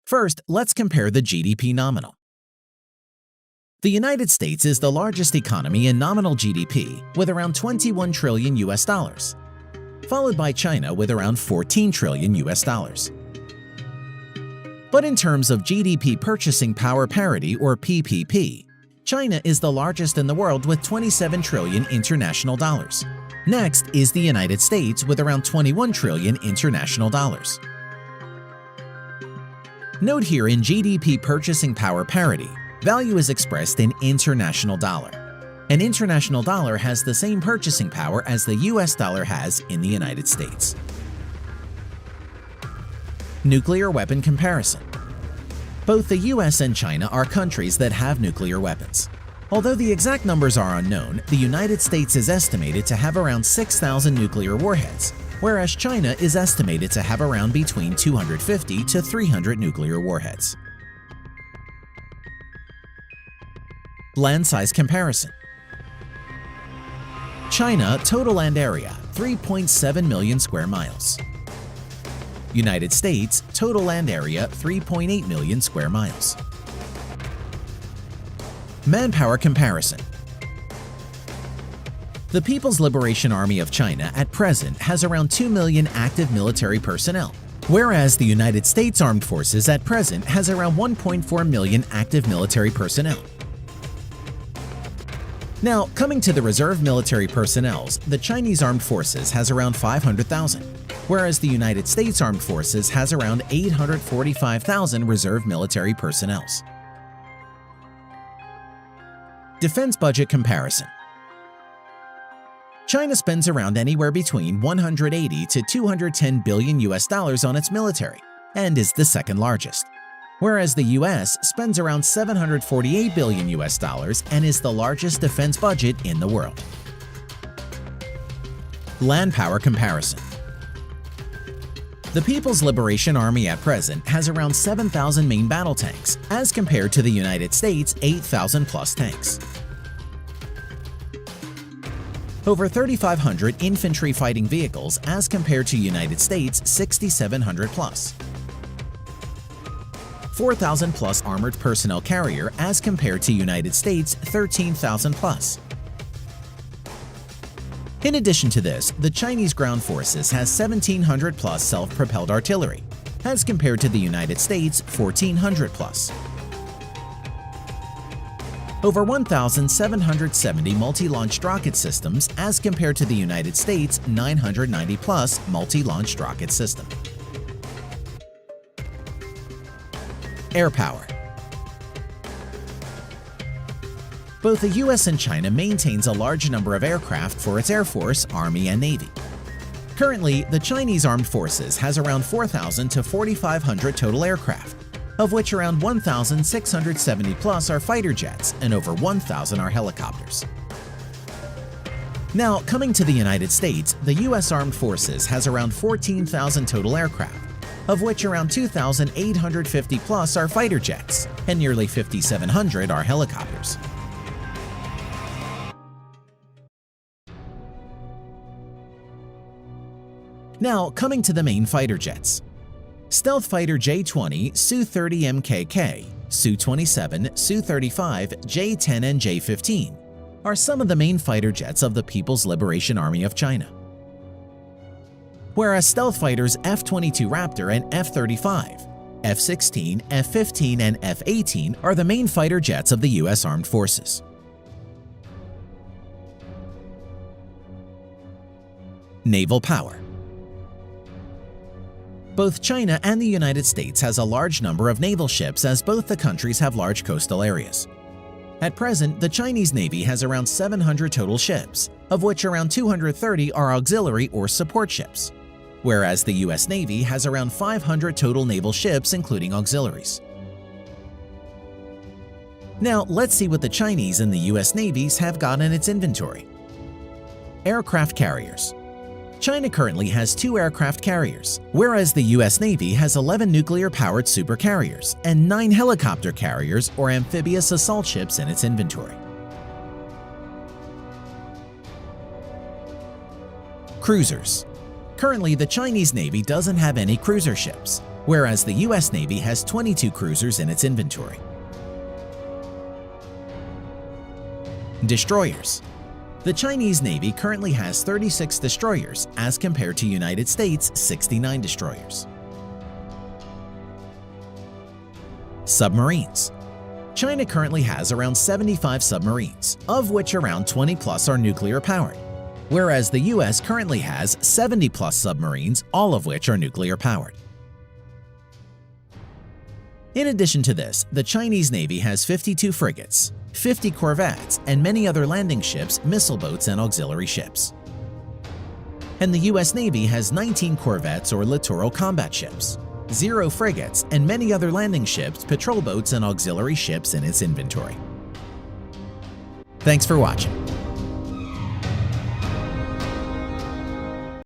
First, let's compare the GDP nominal. The United States is the largest economy in nominal GDP with around 21 trillion US dollars, followed by China with around 14 trillion US dollars. But in terms of GDP purchasing power parity or PPP, China is the largest in the world with 27 trillion international dollars. Next is the United States with around 21 trillion international dollars. Note here in GDP purchasing power parity, value is expressed in international dollar. An international dollar has the same purchasing power as the US dollar has in the United States. Nuclear weapon comparison. Both the US and China are countries that have nuclear weapons. Although the exact numbers are unknown, the United States is estimated to have around 6,000 nuclear warheads, whereas China is estimated to have around between 250 to 300 nuclear warheads. Land size comparison. China total land area 3.7 million square miles. United States total land area 3.8 million square miles. Manpower comparison. The People's Liberation Army of China at present has around 2 million active military personnel, whereas the United States Armed Forces at present has around 1.4 million active military personnel. Now, coming to the reserve military personnel, the Chinese Armed Forces has around 500,000, whereas the United States Armed Forces has around 845,000 reserve military personnel. Defense budget comparison. China spends around anywhere between 180 to 210 billion US dollars on its military and is the second largest, whereas the US spends around 748 billion US dollars and is the largest defense budget in the world. Land power comparison. The People's Liberation Army at present has around 7,000 main battle tanks, as compared to the United States' 8,000 plus tanks. Over 3,500 infantry fighting vehicles as compared to United States' 6,700 plus. 4,000 plus armored personnel carrier as compared to United States' 13,000 plus. In addition to this, the Chinese ground forces has 1,700 plus self-propelled artillery, as compared to the United States' 1,400 plus. Over 1,770 multi-launched rocket systems as compared to the United States' 990 plus multi-launched rocket system. Air power. Both the US and China maintains a large number of aircraft for its Air Force, Army, and Navy. Currently, the Chinese Armed Forces has around 4,000 to 4,500 total aircraft, of which around 1,670 plus are fighter jets and over 1,000 are helicopters. Now, coming to the United States, the US Armed Forces has around 14,000 total aircraft, of which around 2,850 plus are fighter jets and nearly 5,700 are helicopters. Now, coming to the main fighter jets. Stealth Fighter J-20, Su-30 MKK, Su-27, Su-35, J-10 and J-15 are some of the main fighter jets of the People's Liberation Army of China. Whereas stealth fighters F-22 Raptor and F-35, F-16, F-15 and F-18 are the main fighter jets of the US Armed Forces. Naval power. Both China and the United States has a large number of naval ships as both the countries have large coastal areas. At present, the Chinese Navy has around 700 total ships, of which around 230 are auxiliary or support ships, whereas the US Navy has around 500 total naval ships including auxiliaries. Now, let's see what the Chinese and the US Navies have got in its inventory. Aircraft carriers. China currently has 2 aircraft carriers, whereas the US Navy has 11 nuclear-powered supercarriers and 9 helicopter carriers or amphibious assault ships in its inventory. Cruisers. Currently, the Chinese Navy doesn't have any cruiser ships, whereas the U.S. Navy has 22 cruisers in its inventory. Destroyers. The Chinese Navy currently has 36 destroyers as compared to United States' 69 destroyers. Submarines. China currently has around 75 submarines, of which around 20 plus are nuclear powered, whereas the U.S. currently has 70 plus submarines, all of which are nuclear powered. In addition to this, the Chinese Navy has 52 frigates, 50 corvettes, and many other landing ships, missile boats, and auxiliary ships. And the U.S. Navy has 19 corvettes or littoral combat ships, 0 frigates, and many other landing ships, patrol boats, and auxiliary ships in its inventory. Thanks for watching.